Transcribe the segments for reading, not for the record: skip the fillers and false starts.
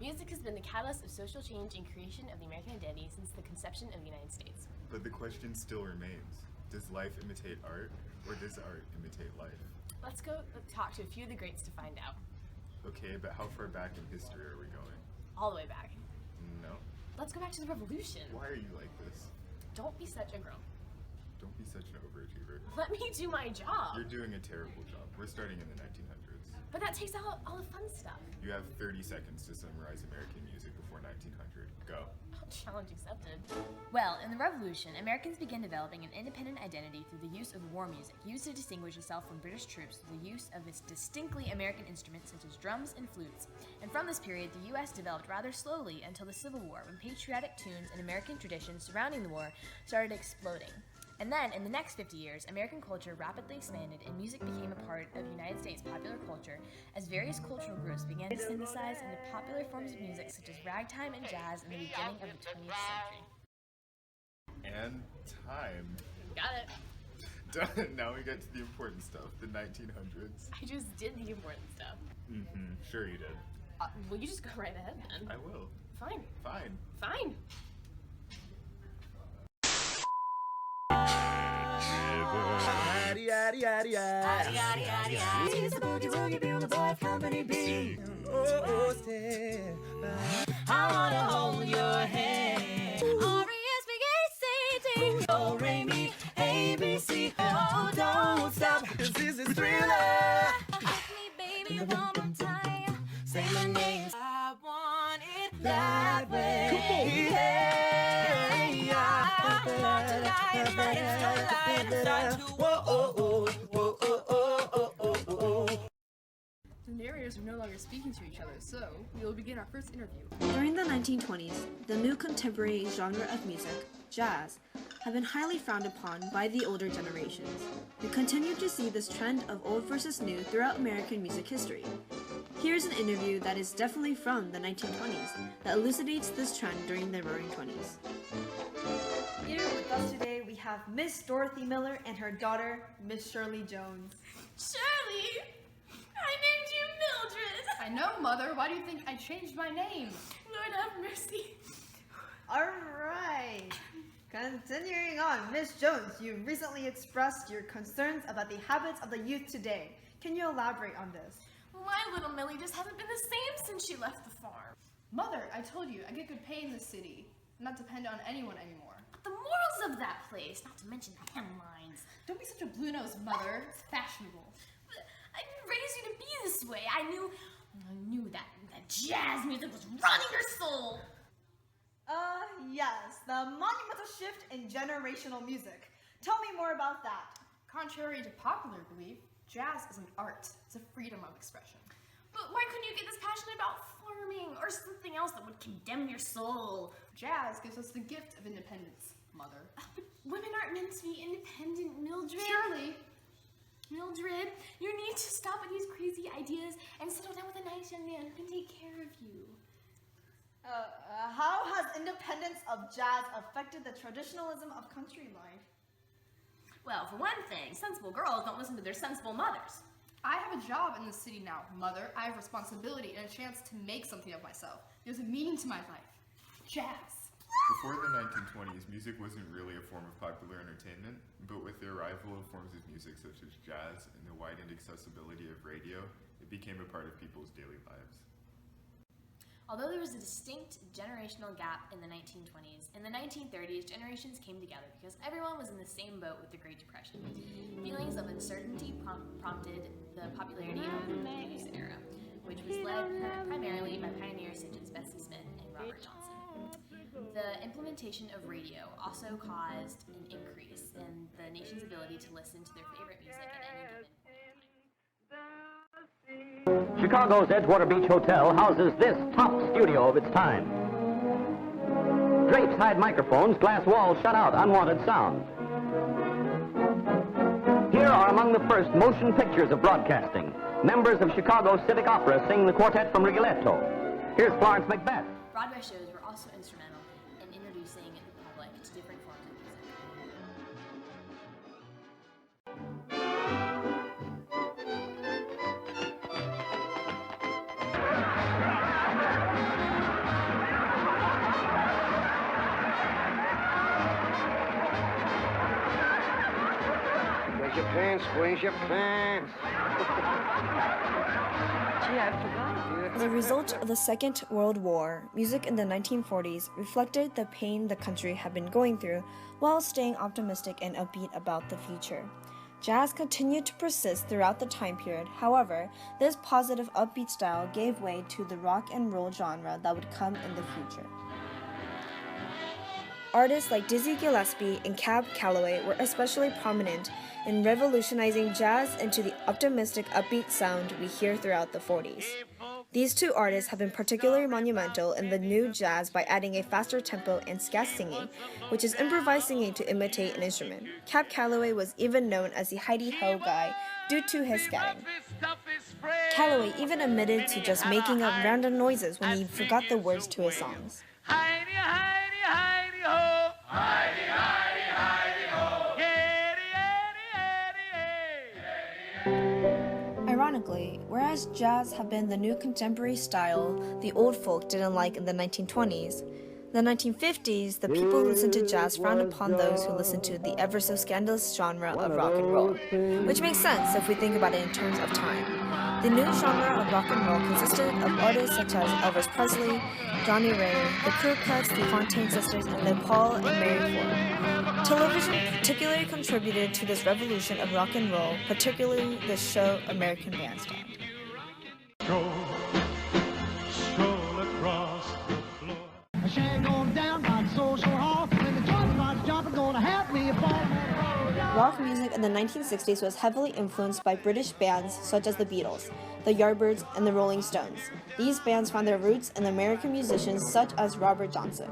Music has been the catalyst of social change and creation of the American identity since the conception of the United States. But the question still remains, does life imitate art, or does art imitate life? Let's go talk to a few of the greats to find out. Okay, but how far back in history are we going? All the way back. No. Let's go back to the Revolution. Why are you like this? Don't be such a Groome. Don't be such an overachiever. Let me do my job. You're doing a terrible job. We're starting in the 1900s. But that takes out all the fun stuff. You have 30 seconds to summarize American music before 1900. Go. Challenge accepted. Well, in the Revolution, Americans began developing an independent identity through the use of war music, used to distinguish itself from British troops through the use of its distinctly American instruments such as drums and flutes. And from this period, the U.S. developed rather slowly until the Civil War, when patriotic tunes and American traditions surrounding the war started exploding. And then, in the next 50 years, American culture rapidly expanded and music became a part of United States popular culture as various cultural groups began to synthesize into popular forms of music such as ragtime and jazz in the beginning of the 20th century. And time. Got it. Done. Now we get to the important stuff, the 1900s. I just did the important stuff. Mm-hmm. Sure you did. Well, you just go right ahead then. I will. Fine. Fine. Fine. He's the boogie woogie builder boy of Company B. I wanna hold your hand. R-E-S-P-A-C-T. Do, re, mi, A-B-C. Oh, don't stop, 'cause this is Thriller. Ask me, baby, one more time. Say my name. I want it that way. The narrators are no longer speaking to each other, so we will begin our first interview. During the 1920s, the new contemporary genre of music, jazz, have been highly frowned upon by the older generations. We continue to see this trend of old versus new throughout American music history. Here's an interview that is definitely from the 1920s that elucidates this trend during the Roaring *20s. Here with us today we have Miss Dorothy Miller and her daughter, Miss Shirley Jones. Shirley! I named you Mildred! I know, Mother. Why do you think I changed my name? Lord have mercy. Alright. Continuing on, Miss Jones, you recently expressed your concerns about the habits of the youth today. Can you elaborate on this? My little Millie just hasn't been the same since she left the farm. Mother, I told you, I get good pay in the city. I'm not dependent on anyone anymore. The morals of that place, not to mention the hemlines. Don't be such a blue-nosed, Mother. It's fashionable. But I didn't raise you to be this way. I knew that jazz music was running your soul. Yes, the monumental shift in generational music. Tell me more about that. Contrary to popular belief, jazz is an art. It's a freedom of expression. But why couldn't you get this passionate about farming or something else that would condemn your soul? Jazz gives us the gift of independence, Mother. But women aren't meant to be independent, Mildred. Surely. Mildred, you need to stop with these crazy ideas and settle down with a nice young man who can take care of you. How has independence of jazz affected the traditionalism of country life? Well, for one thing, sensible girls don't listen to their sensible mothers. I have a job in the city now, Mother. I have responsibility and a chance to make something of myself. There's a meaning to my life. Jazz. Before the 1920s, music wasn't really a form of popular entertainment, but with the arrival of forms of music such as jazz and the widened accessibility of radio, it became a part of people's daily lives. Although there was a distinct generational gap in the 1920s, in the 1930s, generations came together because everyone was in the same boat with the Great Depression. Feelings of uncertainty prompted the popularity of the blues era, which was led primarily by pioneers such as Bessie Smith and Robert Johnson. The implementation of radio also caused an increase in the nation's ability to listen to their favorite music at any given point. Chicago's Edgewater Beach Hotel houses this top studio of its time. Drapes hide microphones, glass walls shut out unwanted sound. Here are among the first motion pictures of broadcasting. Members of Chicago's Civic Opera sing the quartet from Rigoletto. Here's Florence Macbeth. Broadway shows were also instrumental in introducing the public to different forms of music. pants, squeeze your pants. Gee, I forgot. As a result of the Second World War, music in the 1940s reflected the pain the country had been going through while staying optimistic and upbeat about the future. Jazz continued to persist throughout the time period. However, this positive upbeat style gave way to the rock and roll genre that would come in the future. Artists like Dizzy Gillespie and Cab Calloway were especially prominent in revolutionizing jazz into the optimistic, upbeat sound we hear throughout the 40s. These two artists have been particularly monumental in the new jazz by adding a faster tempo and scat singing, which is improvised singing to imitate an instrument. Cab Calloway was even known as the Heidi-Ho guy due to his scatting. Calloway even admitted to just making up random noises when he forgot the words to his songs. Heidi, Heidi, Heidi, ho. Heidi, Heidi, Heidi, ho. Ironically, whereas jazz had been the new contemporary style the old folk didn't like in the 1920s, in the 1950s, the people who listened to jazz frowned upon those who listened to the ever so scandalous genre of rock and roll, which makes sense if we think about it in terms of time. The new genre of rock and roll consisted of artists such as Elvis Presley, Johnny Ray, the Crookes, the Fontaine Sisters, and the Paul and Mary Ford. Television particularly contributed to this revolution of rock and roll, particularly the show American Bandstand. Stroll across the floor. I shan't go down by the social hall. When the joint starts jumping, gonna help me fall. Rock music in the 1960s was heavily influenced by British bands such as the Beatles, the Yardbirds, and the Rolling Stones. These bands found their roots in American musicians such as Robert Johnson.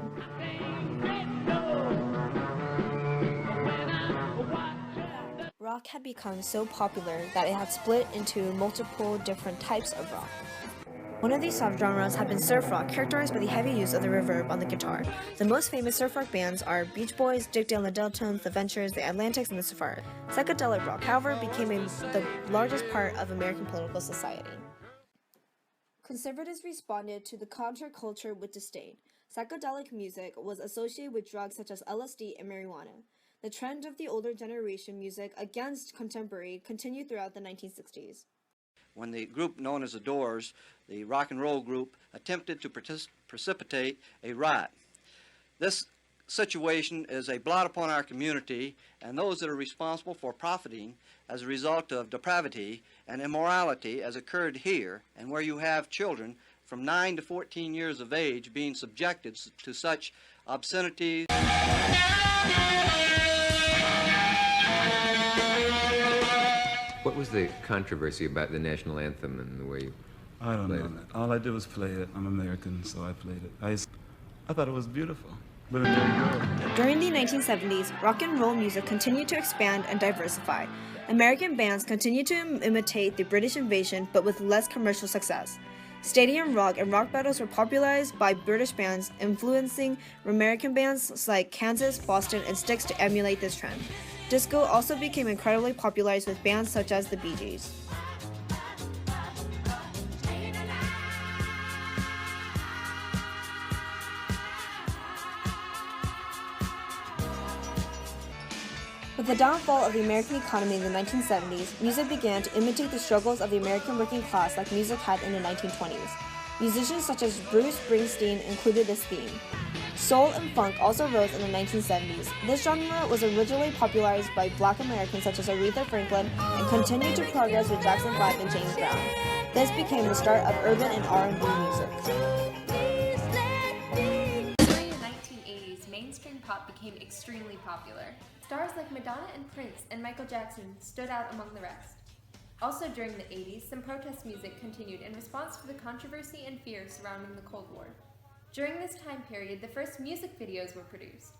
Rock had become so popular that it had split into multiple different types of rock. One of these subgenres had been surf rock, characterized by the heavy use of the reverb on the guitar. The most famous surf rock bands are Beach Boys, Dick Dale and the Deltones, the Ventures, the Atlantics, and the Safaris. Psychedelic rock, however, became the largest part of American political society. Conservatives responded to the counterculture with disdain. Psychedelic music was associated with drugs such as LSD and marijuana. The trend of the older generation music against contemporary continued throughout the 1960s. When the group known as the Doors, the rock and roll group, attempted to precipitate a riot. This situation is a blot upon our community and those that are responsible for profiting as a result of depravity and immorality as occurred here, and where you have children from 9 to 14 years of age being subjected to such obscenities. What was the controversy about the national anthem and the way you I don't played know. it? All I did was play it. I'm American, so I played it. I thought it was beautiful. But there you go. During the 1970s, rock and roll music continued to expand and diversify. American bands continued to imitate the British invasion, but with less commercial success. Stadium rock and rock battles were popularized by British bands, influencing American bands like Kansas, Boston, and Styx to emulate this trend. Disco also became incredibly popularized with bands such as the Bee Gees. With the downfall of the American economy in the 1970s, music began to imitate the struggles of the American working class like music had in the 1920s. Musicians such as Bruce Springsteen included this theme. Soul and funk also rose in the 1970s. This genre was originally popularized by Black Americans such as Aretha Franklin and continued to progress with Jackson 5 and James Brown. This became the start of urban and R&B music. During the 1980s, mainstream pop became extremely popular. Stars like Madonna and Prince and Michael Jackson stood out among the rest. Also during the 80s, some protest music continued in response to the controversy and fear surrounding the Cold War. During this time period, the first music videos were produced.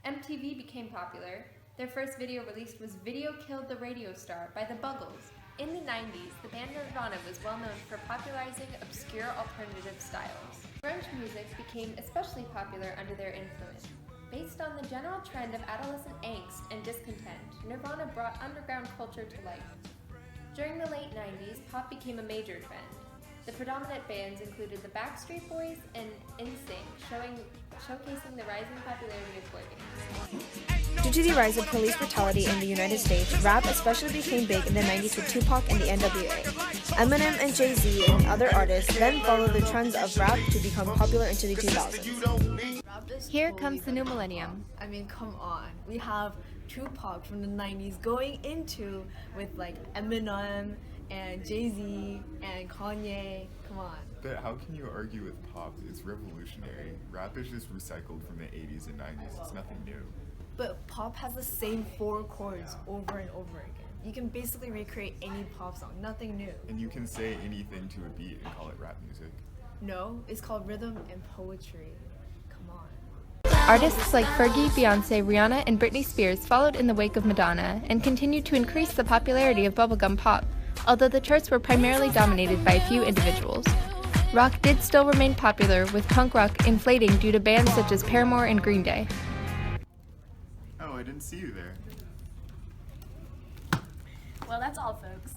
MTV became popular. Their first video released was Video Killed the Radio Star by the Buggles. In the 90s, the band Nirvana was well known for popularizing obscure alternative styles. Grunge music became especially popular under their influence. Based on the general trend of adolescent angst and discontent, Nirvana brought underground culture to life. During the late 90s, pop became a major trend. The predominant bands included the Backstreet Boys and NSYNC, showcasing the rising popularity of boy bands. Due to the rise of police brutality in the United States, rap especially became big in the 90s with Tupac and the NWA. Eminem and Jay-Z and other artists then followed the trends of rap to become popular into the 2000s. Here comes the new millennium. I mean, come on. We have Tupac from the 90s going into with like Eminem and Jay-Z and Kanye. Come on. But how can you argue with pop? It's revolutionary. Rap is just recycled from the 80s and 90s. It's nothing new. But pop has the same 4 chords over and over again. You can basically recreate any pop song, nothing new. And you can say anything to a beat and call it rap music. No, it's called rhythm and poetry. Come on. Artists like Fergie, Beyonce, Rihanna, and Britney Spears followed in the wake of Madonna and continued to increase the popularity of bubblegum pop, although the charts were primarily dominated by a few individuals. Rock did still remain popular, with punk rock inflating due to bands such as Paramore and Green Day. Oh, I didn't see you there. Well, that's all, folks.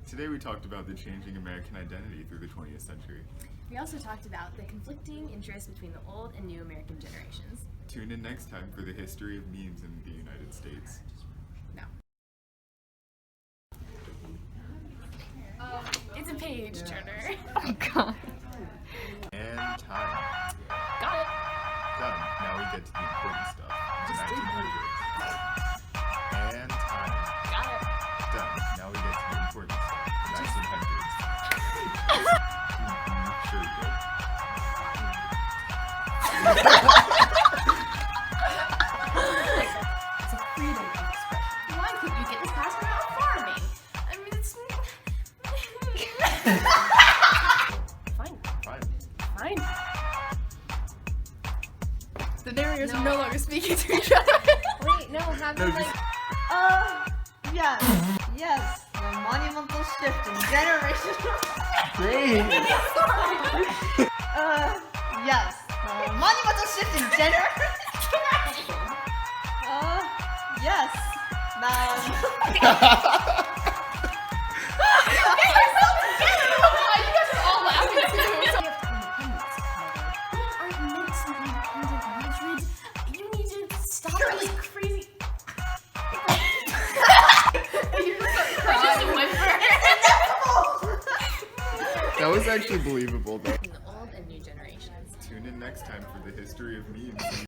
Today we talked about the changing American identity through the 20th century. We also talked about the conflicting interests between the old and new American generations. Tune in next time for the history of memes in the United States. No. It's a Paige Turner. Oh, God. And time. Got it. Done. Now we get to the important stuff. The 1900s. And time. Got it. Done. Now we get to the important stuff. The 1900s. Sure you did. It's a freedom of expression. Why couldn't you get this past without farming? I mean, it's... Fine. Fine. The narrators are no longer speaking to each other. Wait, no, have them like... Yes. Yes. The monumental shift in generational... Yes. The monumental shift in generation... Yes. That was actually believable though. In the old and new generations. Tune in next time for the history of memes.